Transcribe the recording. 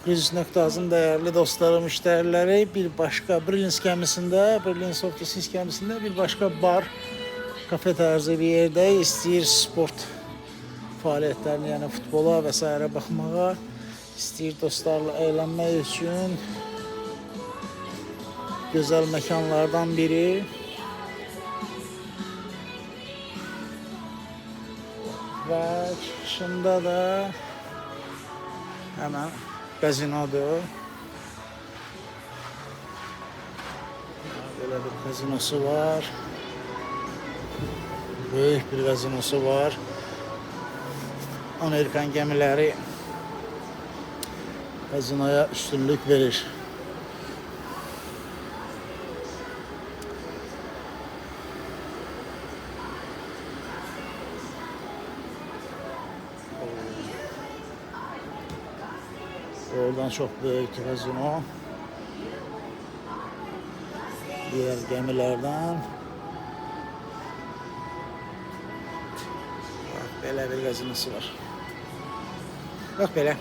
Cruise.azın değerli dostlarım, müşterileri, bir başka Brilliance gəmisində, Brilliance of the Seas gəmisində bir başka bar, kafe tarzı bir yerde istəyir sport fəaliyyətlərini, yəni futbola və s. baxmağa, istəyir dostlarla eğlenmək üçün güzel mekanlardan biri. Və çıxışında da hemen gazinodur. Böyle bir gazinosu var. Büyük bir gazinosu var. Amerikan gemileri gazinoya üstünlük verir. Oradan çok büyük gazino. Diğer gemilerden. Bak, böyle bir gazinosu var. Bak böyle.